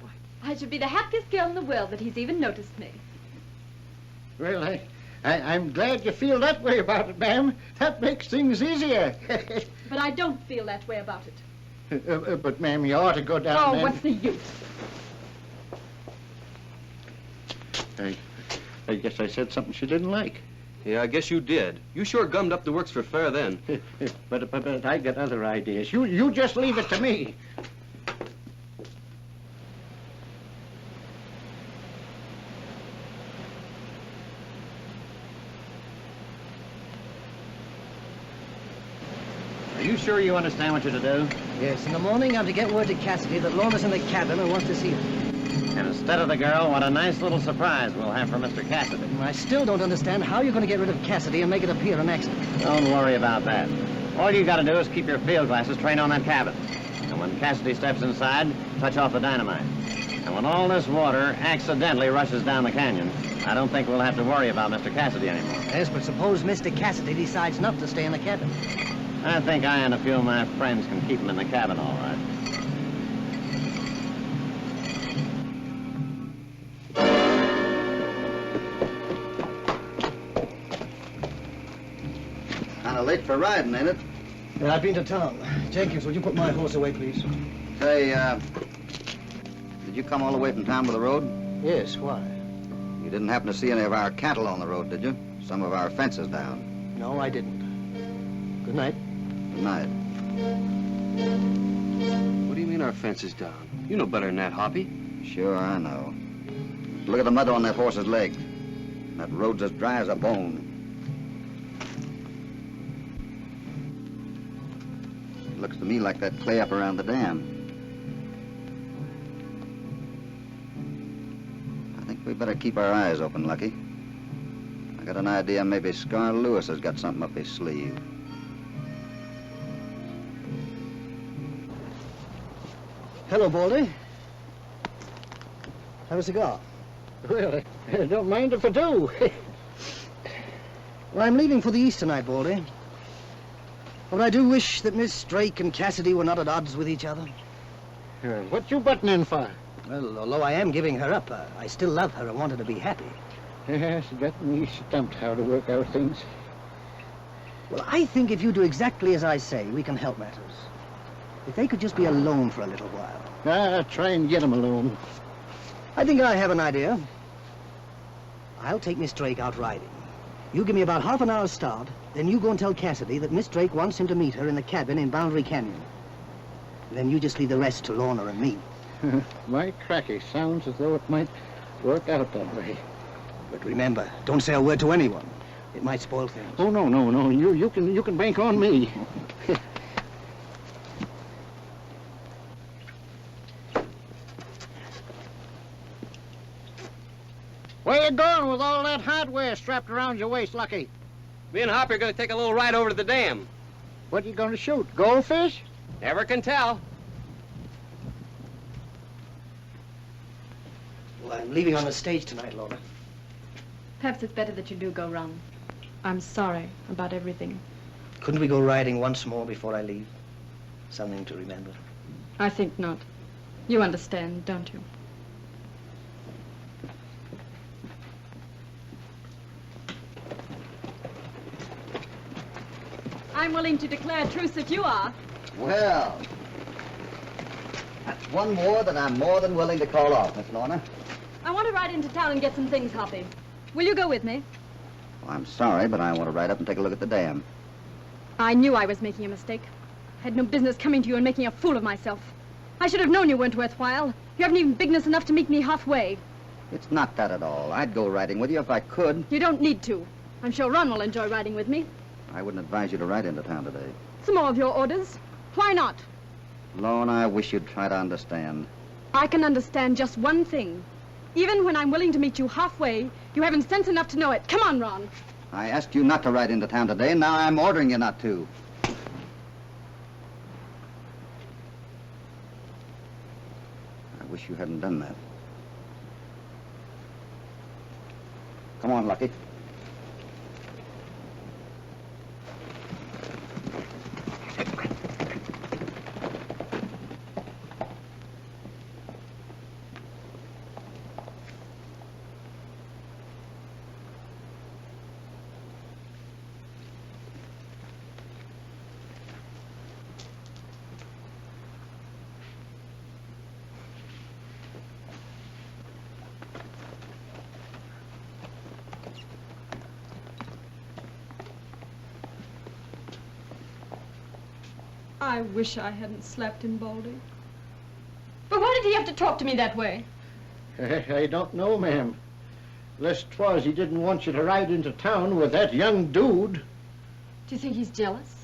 I should be the happiest girl in the world that he's even noticed me. Well, I'm glad you feel that way about it, ma'am. That makes things easier. But I don't feel that way about it. But, ma'am, you ought to go down, Oh, ma'am. what's the use? Hey, I guess I said something she didn't like. Yeah, I guess you did. You sure gummed up the works for fair then. But I got other ideas. You just leave it to me. Are you sure you understand what you're to do? Yes, in the morning I'm to get word to Cassidy that Lorna's in the cabin and wants to see her. And instead of the girl, what a nice little surprise we'll have for Mr. Cassidy. I still don't understand how you're going to get rid of Cassidy and make it appear an accident. Don't worry about that. All you gotta do is keep your field glasses trained on that cabin. And when Cassidy steps inside, touch off the dynamite. And when all this water accidentally rushes down the canyon, I don't think we'll have to worry about Mr. Cassidy anymore. Yes, but suppose Mr. Cassidy decides not to stay in the cabin. I think I and a few of my friends can keep him in the cabin all right. Kind of late for riding, ain't it? Yeah, I've been to town. Jenkins, would you put my horse away, please? Say, did you come all the way from town by the road? Yes, why? You didn't happen to see any of our cattle on the road, did you? Some of our fences down. No, I didn't. Good night. Good night. What do you mean our fence is down? You know better than that, Hoppy. Sure, I know. Look at the mud on that horse's leg. That road's as dry as a bone. It looks to me like that clay up around the dam. I think we better keep our eyes open, Lucky. I got an idea maybe Scar Lewis has got something up his sleeve. Hello, Baldy. Have a cigar. Well, I don't mind if I do. Well, I'm leaving for the East tonight, Baldy. But I do wish that Miss Drake and Cassidy were not at odds with each other. What you butting in for? Well, although I am giving her up, I still love her and want her to be happy. Yes, got me stumped how to work out things. Well, I think if you do exactly as I say, we can help matters. If they could just be alone for a little while. I'll try and get them alone. I think I have an idea. I'll take Miss Drake out riding. You give me about half an hour's start, then you go and tell Cassidy that Miss Drake wants him to meet her in the cabin in Boundary Canyon. Then you just leave the rest to Lorna and me. My cracky, sounds as though it might work out that way. But remember, don't say a word to anyone. It might spoil things. Oh, no. You can bank on me. Where you going with all that hardware strapped around your waist, Lucky? Me and Hoppy are going to take a little ride over to the dam. What are you going to shoot, goldfish? Never can tell. Well, I'm leaving on the stage tonight, Lorna. Perhaps it's better that you do go, Ron. I'm sorry about everything. Couldn't we go riding once more before I leave? Something to remember. I think not. You understand, don't you? I'm willing to declare truce if you are. Well, that's one more that I'm more than willing to call off, Miss Lorna. I want to ride into town and get some things, Hoppy. Will you go with me? Well, I'm sorry, but I want to ride up and take a look at the dam. I knew I was making a mistake. I had no business coming to you and making a fool of myself. I should have known you weren't worthwhile. You haven't even bigness enough to meet me halfway. It's not that at all. I'd go riding with you if I could. You don't need to. I'm sure Ron will enjoy riding with me. I wouldn't advise you to ride into town today. Some more of your orders. Why not? Lorna, I wish you'd try to understand. I can understand just one thing. Even when I'm willing to meet you halfway, you haven't sense enough to know it. Come on, Ron. I asked you not to ride into town today, and now I'm ordering you not to. I wish you hadn't done that. Come on, Lucky. I wish I hadn't slapped him, Baldy. But why did he have to talk to me that way? I don't know, ma'am. Lest 'twas he didn't want you to ride into town with that young dude. Do you think he's jealous?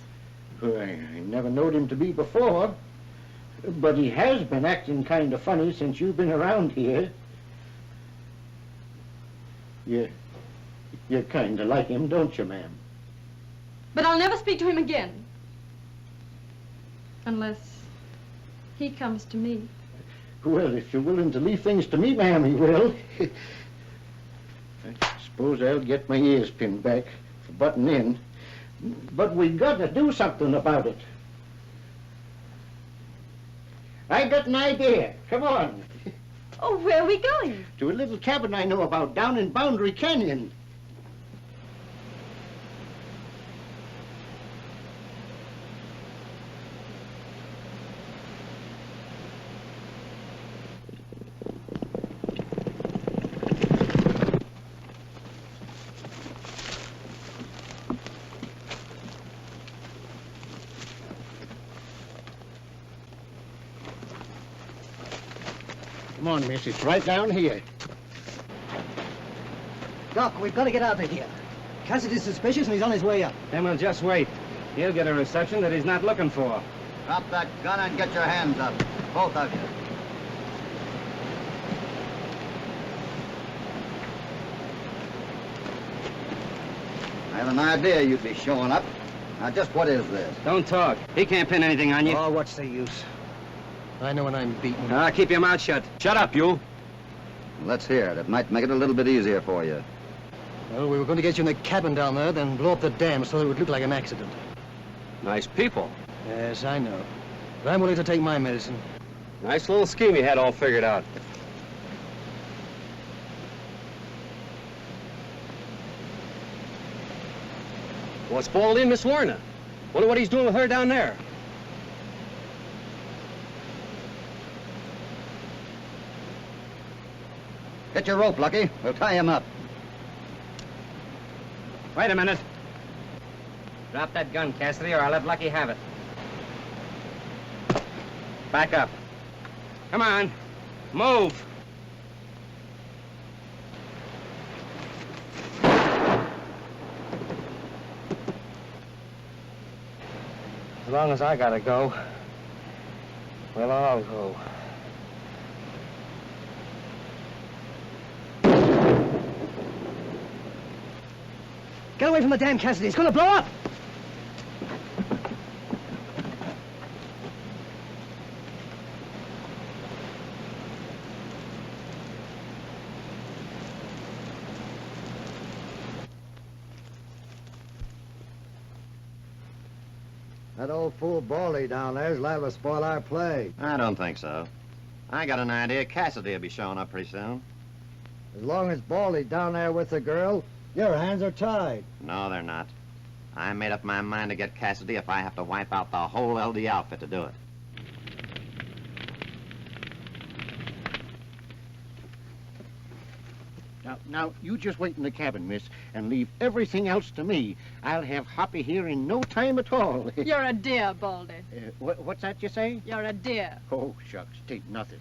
I never knowed him to be before. But he has been acting kind of funny since you've been around here. You kind of like him, don't you, ma'am? But I'll never speak to him again. Unless he comes to me. Well, if you're willing to leave things to me, ma'am, he will. I suppose I'll get my ears pinned back for butting in. But we got to do something about it. I got an idea. Come on. Oh, where are we going? To a little cabin I know about down in Boundary Canyon. Come on, miss. It's right down here. Doc, we've got to get out of here. Cassidy's suspicious and he's on his way up. Then we'll just wait. He'll get a reception that he's not looking for. Drop that gun and get your hands up. Both of you. I had an idea you'd be showing up. Now, just what is this? Don't talk. He can't pin anything on you. Oh, what's the use? I know when I'm beaten. Keep your mouth shut. Shut up, you. Let's hear it. It might make it a little bit easier for you. Well, we were going to get you in the cabin down there, then blow up the dam so that it would look like an accident. Nice people. Yes, I know. But I'm willing to take my medicine. Nice little scheme you had all figured out. What's Baldy and Miss Lorna? Wonder what he's doing with her down there. Get your rope, Lucky. We'll tie him up. Wait a minute. Drop that gun, Cassidy, or I'll let Lucky have it. Back up. Come on. Move. As long as I gotta go, we'll all go. Get away from the dam, Cassidy. It's going to blow up. That old fool Baldy down there's liable to spoil our play. I don't think so. I got an idea Cassidy will be showing up pretty soon. As long as Baldy's down there with the girl, your hands are tied. No, they're not. I made up my mind to get Cassidy if I have to wipe out the whole LD outfit to do it. Now, you just wait in the cabin, miss, and leave everything else to me. I'll have Hoppy here in no time at all. You're a dear, Baldy. What's that you say? You're a dear. Oh, shucks, tain't nothing.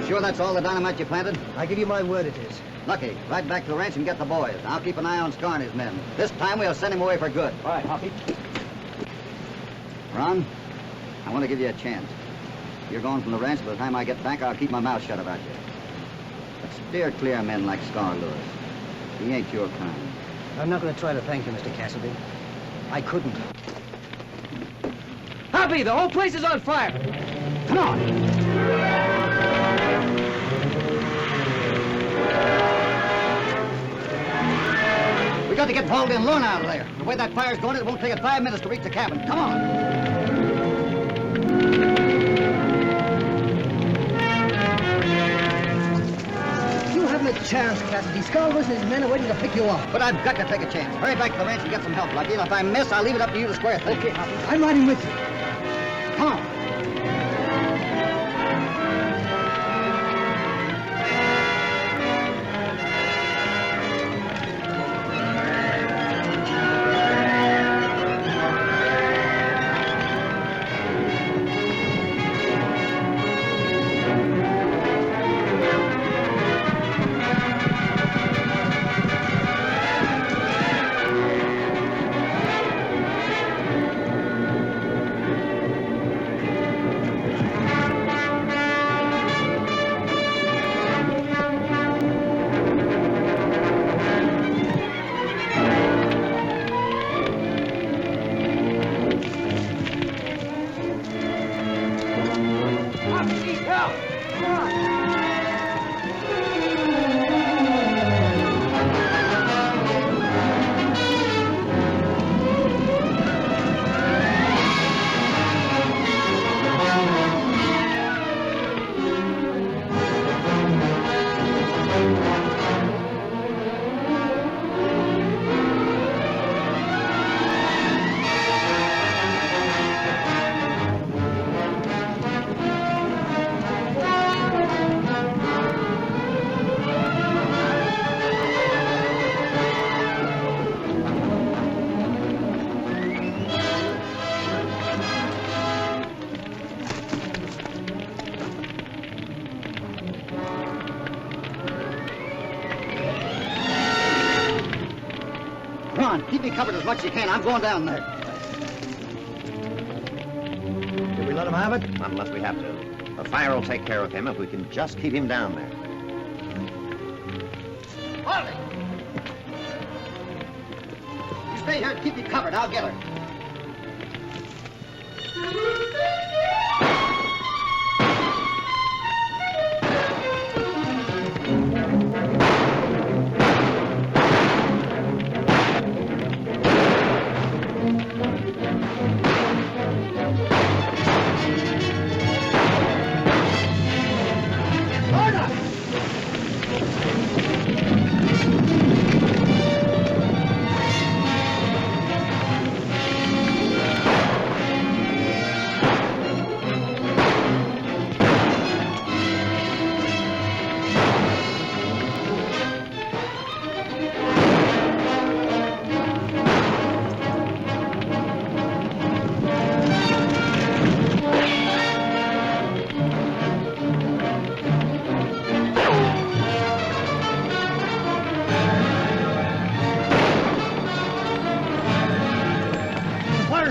Sure that's all the dynamite you planted? I give you my word it is. Lucky, ride back to the ranch and get the boys. I'll keep an eye on Scar and his men. This time we'll send him away for good. All right, Hoppy. Ron, I want to give you a chance. You're going from the ranch. By the time I get back, I'll keep my mouth shut about you. But steer clear of men like Scar Lewis. He ain't your kind. I'm not going to try to thank you, Mr. Cassidy. I couldn't. Hoppy, the whole place is on fire. Come on. We got to get Baldy and Lorna out of there. The way that fire's going, it won't take it 5 minutes to reach the cabin. Come on. You haven't a chance, Cassidy. Scar Lewis and his men are waiting to pick you up. But I've got to take a chance. Hurry back to the ranch and get some help, Lucky. And if I miss, I'll leave it up to you to square things. Okay, Hoppy. I'm riding with you. Come on. Come on, keep me covered as much as you can. I'm going down there. Did we let him have it? Not unless we have to. The fire will take care of him if we can just keep him down there. Hold it! You stay here and keep me covered. I'll get her.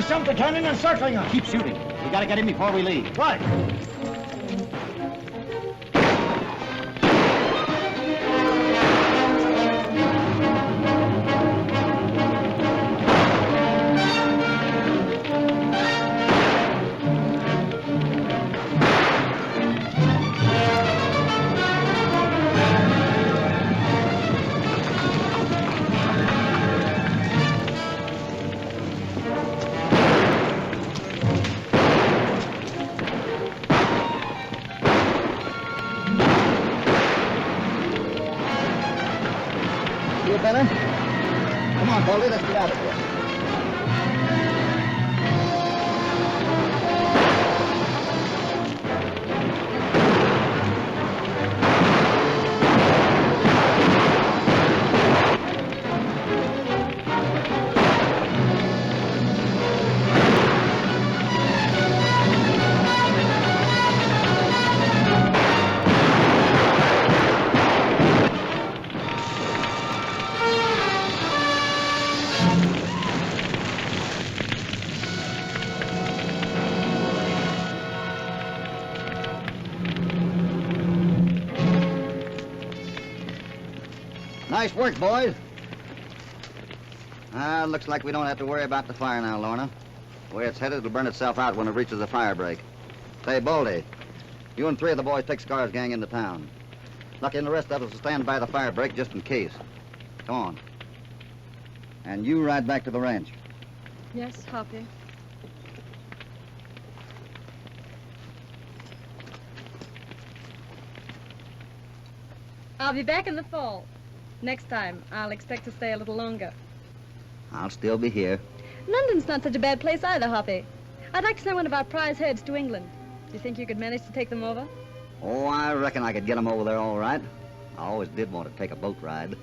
Something turning and circling us. Keep shooting. We gotta get him before we leave. Right. Feel better? Come on, Baldy, let's get out of here. Nice work, boys. Looks like we don't have to worry about the fire now, Lorna. The way it's headed, it'll burn itself out when it reaches the fire break. Say, Baldy, you and 3 of the boys take Scar's gang into town. Lucky and the rest of us will stand by the fire break just in case. Come on. And you ride back to the ranch. Yes, Hoppy. I'll be back in the fall. Next time, I'll expect to stay a little longer. I'll still be here. London's not such a bad place either, Hoppy. I'd like to send one of our prize herds to England. Do you think you could manage to take them over? Oh, I reckon I could get them over there all right. I always did want to take a boat ride.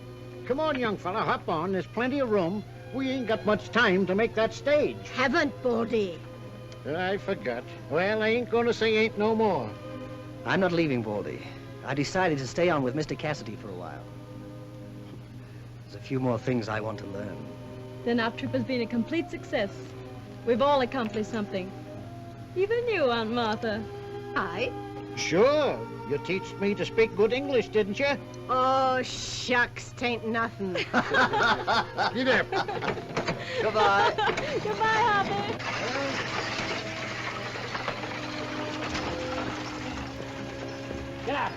Come on, young fella, hop on. There's plenty of room. We ain't got much time to make that stage. Haven't, Baldy. I forgot. Well, I ain't gonna say ain't no more. I'm not leaving, Baldy. I decided to stay on with Mr. Cassidy for a while. There's a few more things I want to learn. Then our trip has been a complete success. We've all accomplished something. Even you, Aunt Martha. I? Sure. You teached me to speak good English, didn't you? Oh, shucks, tain't nothing. Get up. Goodbye. Goodbye, Hoppy. Get out.